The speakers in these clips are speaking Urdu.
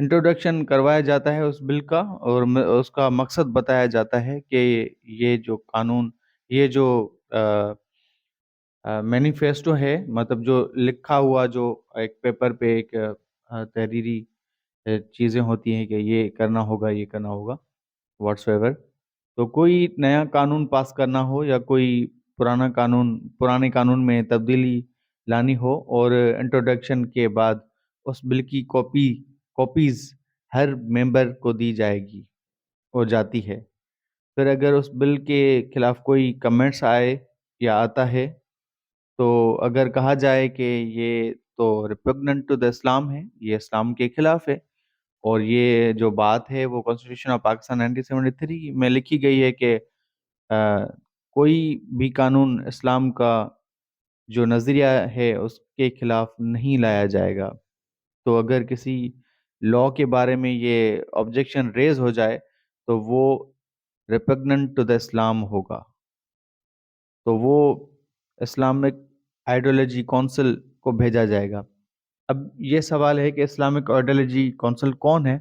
انٹروڈکشن کروایا جاتا ہے اس بل کا، اور اس کا مقصد بتایا جاتا ہے کہ یہ جو قانون، یہ جو مینیفیسٹو ہے، مطلب جو لکھا ہوا، جو ایک پیپر پہ ایک تحریری چیزیں ہوتی ہیں کہ یہ کرنا ہوگا، یہ کرنا ہوگا، واٹس ایور. تو کوئی نیا قانون پاس کرنا ہو یا کوئی پرانے قانون میں تبدیلی لانی ہو، اور انٹروڈکشن کے بعد اس بل کی کاپیز ہر ممبر کو دی جائے گی اور جاتی ہے. پھر اگر اس بل کے خلاف کوئی کمنٹس آئے یا آتا ہے، تو اگر کہا جائے کہ یہ تو ریپگننٹ ٹو دا اسلام ہے، یہ اسلام کے خلاف ہے، اور یہ جو بات ہے وہ کانسٹیٹیوشن آف پاکستان 1973 میں لکھی گئی ہے کہ کوئی بھی قانون اسلام کا جو نظریہ ہے اس کے خلاف نہیں لایا جائے گا. تو اگر کسی لا کے بارے میں یہ آبجیکشن ریز ہو جائے تو وہ ریپگننٹ ٹو دا اسلام ہوگا، تو وہ اسلامک آئیڈیالوجی کونسل کو بھیجا جائے گا. اب یہ سوال ہے کہ اسلامک آئیڈیالوجی کونسل کون ہے؟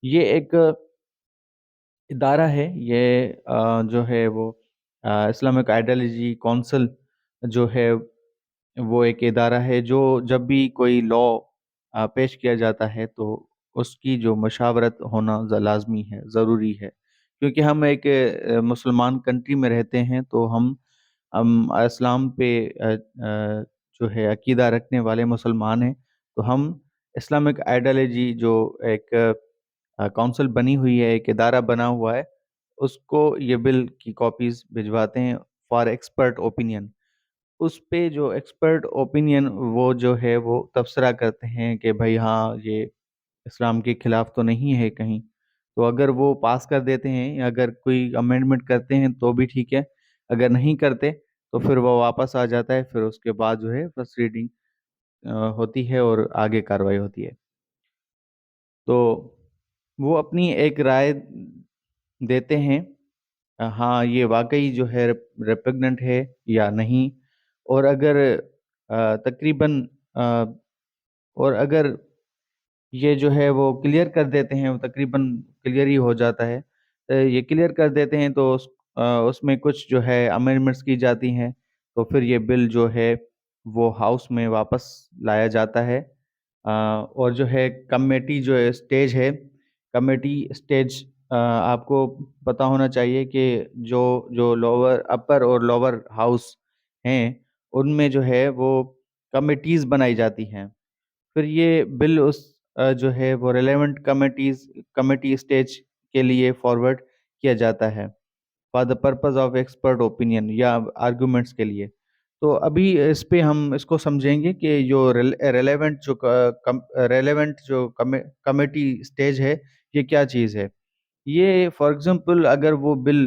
یہ ایک ادارہ ہے، یہ جو ہے وہ اسلامک آئیڈیالوجی کونسل جو ہے وہ ایک ادارہ ہے جو جب بھی کوئی لا پیش کیا جاتا ہے تو اس کی جو مشاورت ہونا لازمی ہے، ضروری ہے. کیونکہ ہم ایک مسلمان کنٹری میں رہتے ہیں، تو ہم اسلام پہ جو ہے عقیدہ رکھنے والے مسلمان ہیں. تو ہم اسلامک آئیڈیالوجی جو ایک کونسل بنی ہوئی ہے، ایک ادارہ بنا ہوا ہے، اس کو یہ بل کی کاپیز بھجواتے ہیں فار ایکسپرٹ اوپینین. اس پہ جو ایکسپرٹ اوپینین وہ جو ہے وہ تبصرہ کرتے ہیں کہ بھائی ہاں یہ اسلام کے خلاف تو نہیں ہے کہیں. تو اگر وہ پاس کر دیتے ہیں یا اگر کوئی امینڈمنٹ کرتے ہیں تو بھی ٹھیک ہے، اگر نہیں کرتے تو پھر وہ واپس آ جاتا ہے. پھر اس کے بعد جو ہے فرسٹ ریڈنگ ہوتی ہے اور آگے کاروائی ہوتی ہے. تو وہ اپنی ایک رائے دیتے ہیں، ہاں یہ واقعی جو ہے ریپگننٹ ہے یا نہیں. اور اگر تقریباً اور اگر یہ جو ہے وہ کلیئر کر دیتے ہیں، وہ تقریباً کلیئر ہی ہو جاتا ہے، یہ کلیئر کر دیتے ہیں تو اس میں کچھ جو ہے امینڈمنٹس کی جاتی ہیں. تو پھر یہ بل جو ہے وہ ہاؤس میں واپس لایا جاتا ہے. اور جو ہے کمیٹی جو اسٹیج ہے، کمیٹی اسٹیج آپ کو پتہ ہونا چاہیے کہ جو لوور اپر اور لوور ہاؤس ہیں ان میں جو ہے وہ کمیٹیز بنائی جاتی ہیں. پھر یہ بل اس جو ہے وہ ریلیونٹ کمیٹی اسٹیج کے لیے فارورڈ کیا جاتا ہے for the purpose of expert opinion یا آرگومنٹس کے لیے. تو ابھی اس پہ ہم اس کو سمجھیں گے کہ جو ریلیونٹ جو کمیٹی اسٹیج ہے یہ کیا چیز ہے. یہ فار ایگزامپل اگر وہ بل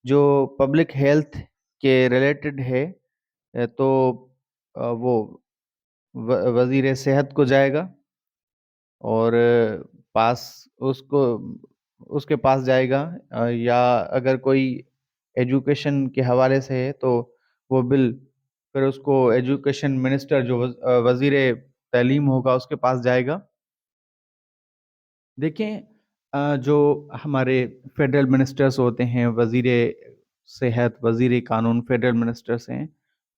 جو پبلک ہیلتھ کے ریلیٹڈ ہے تو وہ وزیر صحت کو جائے گا، اور پاس اس کو اس کے پاس جائے گا. یا اگر کوئی ایجوکیشن کے حوالے سے ہے تو وہ بل پھر اس کو ایجوکیشن منسٹر جو وزیر تعلیم ہوگا اس کے پاس جائے گا. دیکھیں جو ہمارے فیڈرل منسٹرز ہوتے ہیں، وزیر صحت، وزیر قانون فیڈرل منسٹرز ہیں،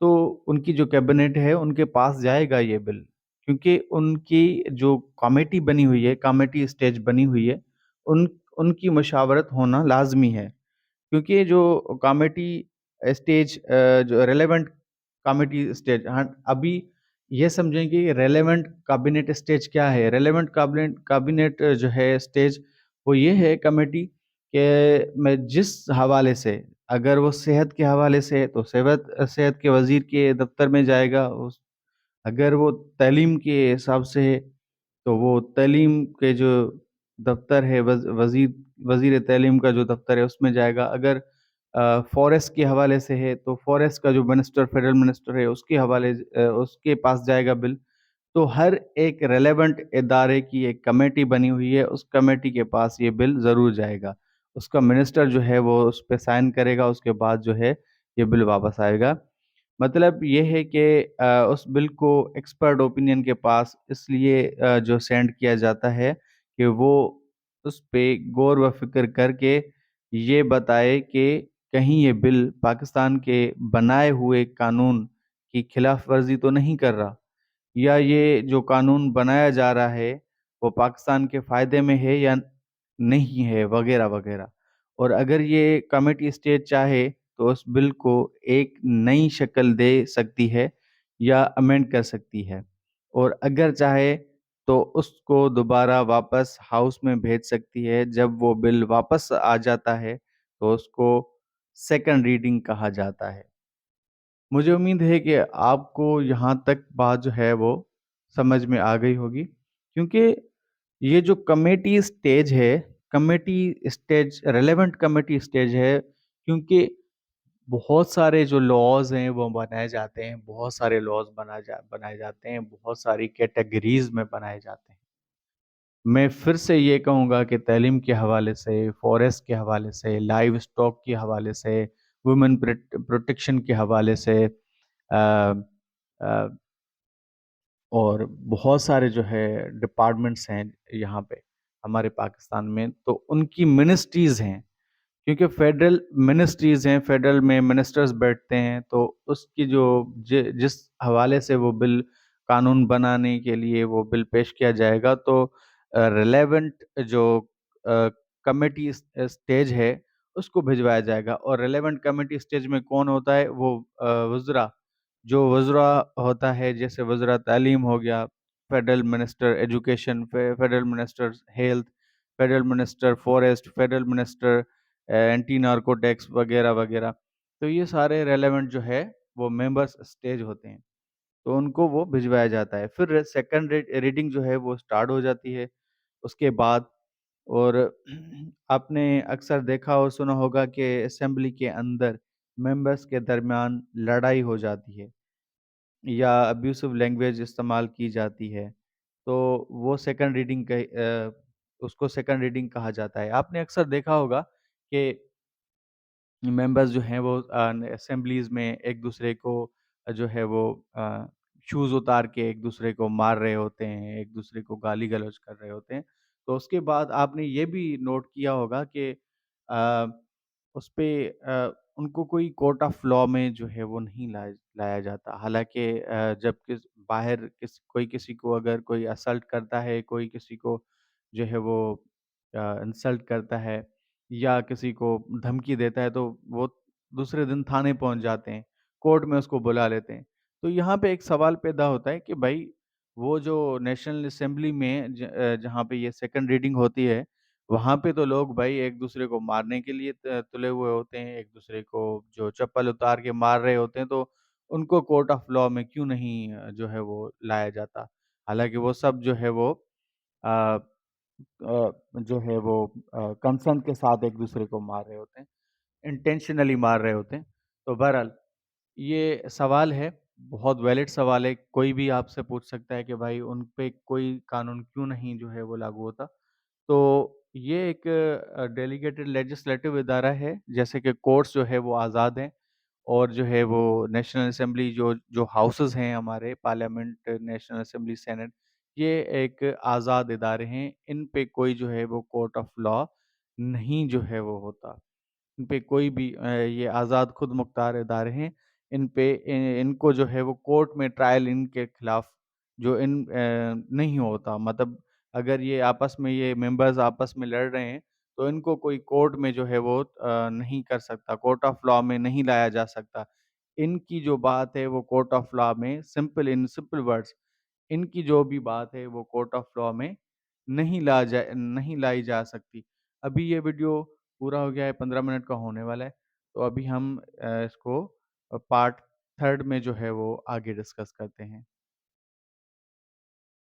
تو ان کی جو کیبنٹ ہے ان کے پاس جائے گا یہ بل. کیونکہ ان کی جو کمیٹی بنی ہوئی ہے، کمیٹی اسٹیج بنی ہوئی ہے، ان کی مشاورت ہونا لازمی ہے. کیونکہ جو کمیٹی اسٹیج جو ریلیونٹ کمیٹی اسٹیج، ابھی یہ سمجھیں کہ ریلیونٹ کابینٹ اسٹیج کیا ہے. ریلیونٹ کابینٹ جو ہے اسٹیج وہ یہ ہے کمیٹی کہ میں جس حوالے سے، اگر وہ صحت کے حوالے سے تو صحت کے وزیر کے دفتر میں جائے گا. اگر وہ تعلیم کے حساب سے ہے تو وہ تعلیم کے جو دفتر ہے، وزیر تعلیم کا جو دفتر ہے اس میں جائے گا. اگر فارسٹ کے حوالے سے ہے تو فارسٹ کا جو منسٹر، فیڈرل منسٹر ہے، اس کے پاس جائے گا بل. تو ہر ایک ریلیونٹ ادارے کی ایک کمیٹی بنی ہوئی ہے، اس کمیٹی کے پاس یہ بل ضرور جائے گا. اس کا منسٹر جو ہے وہ اس پہ سائن کرے گا، اس کے بعد جو ہے یہ بل واپس آئے گا. مطلب یہ ہے کہ اس بل کو ایکسپرٹ اوپینین کے پاس اس لیے جو سینڈ کیا جاتا ہے کہ وہ اس پہ غور و فکر کر کے یہ بتائے کہ کہیں یہ بل پاکستان کے بنائے ہوئے قانون کی خلاف ورزی تو نہیں کر رہا، یا یہ جو قانون بنایا جا رہا ہے وہ پاکستان کے فائدے میں ہے یا نہیں ہے، وغیرہ وغیرہ۔ اور اگر یہ کمیٹی اسٹیج چاہے تو اس بل کو ایک نئی شکل دے سکتی ہے یا امینڈ کر سکتی ہے، اور اگر چاہے تو اس کو دوبارہ واپس ہاؤس میں بھیج سکتی ہے۔ جب وہ بل واپس آ جاتا ہے تو اس کو سیکنڈ ریڈنگ کہا جاتا ہے۔ مجھے امید ہے کہ آپ کو یہاں تک بات جو ہے وہ سمجھ میں آ گئی ہوگی، کیونکہ یہ جو کمیٹی اسٹیج ہے، committee stage relevant committee stage ہے، کیونکہ بہت سارے جو لاز ہیں وہ بنائے جاتے ہیں، بہت سارے لاز بنائے جاتے ہیں، بہت ساری کیٹیگریز میں بنائے جاتے ہیں۔ میں پھر سے یہ کہوں گا کہ تعلیم کے حوالے سے، فارسٹ کے حوالے سے، لائیو اسٹاک کے حوالے سے، وومن پروٹیکشن کے حوالے سے، آ، آ، اور بہت سارے جو ہے ڈپارٹمنٹس ہیں یہاں پہ ہمارے پاکستان میں، تو ان کی منسٹریز ہیں، کیونکہ فیڈرل منسٹریز ہیں، فیڈرل میں منسٹرز بیٹھتے ہیں، تو اس کی جو جس حوالے سے وہ بل قانون بنانے کے لیے وہ بل پیش کیا جائے گا، تو ریلیونٹ جو کمیٹی اسٹیج ہے اس کو بھجوایا جائے گا۔ اور ریلیونٹ کمیٹی اسٹیج میں کون ہوتا ہے؟ وہ وزراء، جو وزراء ہوتا ہے، جیسے وزراء تعلیم ہو گیا، federal minister education, federal minister health, federal minister forest, federal minister anti narcotics, وغیرہ وغیرہ۔ تو یہ سارے ریلیونٹ جو ہے وہ ممبرس اسٹیج ہوتے ہیں، تو ان کو وہ بھجوایا جاتا ہے۔ پھر سیکنڈ ریڈنگ جو ہے وہ سٹارٹ ہو جاتی ہے اس کے بعد۔ اور آپ نے اکثر دیکھا اور سنا ہوگا کہ اسمبلی کے اندر ممبرس کے درمیان لڑائی ہو جاتی ہے یا ابیوسو لینگویج استعمال کی جاتی ہے، تو وہ سیکنڈ ریڈنگ اس کو سیکنڈ ریڈنگ کہا جاتا ہے۔ آپ نے اکثر دیکھا ہوگا کہ ممبرز جو ہیں وہ اسمبلیز میں ایک دوسرے کو جو ہے وہ شوز اتار کے ایک دوسرے کو مار رہے ہوتے ہیں، ایک دوسرے کو گالی گلوچ کر رہے ہوتے ہیں۔ تو اس کے بعد آپ نے یہ بھی نوٹ کیا ہوگا کہ آ، اس پہ ان کو کوئی کورٹ آف لاء میں جو ہے وہ نہیں لایا جاتا، حالانکہ جب باہر کوئی کسی کو اگر کوئی اسلٹ کرتا ہے، کوئی کسی کو جو ہے وہ انسلٹ کرتا ہے یا کسی کو دھمکی دیتا ہے، تو وہ دوسرے دن تھانے پہنچ جاتے ہیں، کورٹ میں اس کو بلا لیتے ہیں۔ تو یہاں پہ ایک سوال پیدا ہوتا ہے کہ بھائی وہ جو نیشنل اسمبلی میں جہاں پہ یہ سیکنڈ ریڈنگ ہوتی ہے، وہاں پہ تو لوگ بھائی ایک دوسرے کو مارنے کے لیے تلے ہوئے ہوتے ہیں، ایک دوسرے کو جو چپل اتار کے مار رہے ہوتے ہیں، تو ان کو کورٹ آف لاء میں کیوں نہیں جو ہے وہ لایا جاتا؟ حالانکہ وہ سب جو ہے وہ آ، جو ہے وہ کنسنٹ کے ساتھ ایک دوسرے کو مار رہے ہوتے ہیں، انٹینشنلی مار رہے ہوتے ہیں۔ تو بہرحال یہ سوال ہے، بہت ویلڈ سوال ہے، کوئی بھی آپ سے پوچھ سکتا ہے کہ بھائی ان پہ کوئی قانون کیوں نہیں جو ہے وہ لاگو ہوتا؟ تو یہ ایک ڈیلیگیٹڈ لیجسلیٹو ادارہ ہے، جیسے کہ کورٹس جو ہے وہ آزاد ہیں، اور جو ہے وہ نیشنل اسمبلی جو ہاؤسز ہیں ہمارے پارلیمنٹ، نیشنل اسمبلی، سینٹ، یہ ایک آزاد ادارے ہیں، ان پہ کوئی جو ہے وہ کورٹ آف لاء نہیں جو ہے وہ ہوتا، ان پہ کوئی بھی یہ آزاد خود مختار ادارے ہیں، ان پہ ان کو جو ہے وہ کورٹ میں ٹرائل ان کے خلاف جو نہیں ہوتا، مطلب اگر یہ آپس میں یہ ممبرز آپس میں لڑ رہے ہیں تو ان کو کوئی کورٹ میں جو ہے وہ نہیں کر سکتا، کورٹ آف لاء میں نہیں لایا جا سکتا۔ ان کی جو بات ہے وہ کورٹ آف لاء میں سمپل ورڈز، ان کی جو بھی بات ہے وہ کورٹ آف لاء میں نہیں لائی جا سکتی۔ ابھی یہ ویڈیو پورا ہو گیا ہے، 15 منٹ کا ہونے والا ہے، تو ابھی ہم اس کو پارٹ تھرڈ میں جو ہے وہ آگے ڈسکس کرتے ہیں۔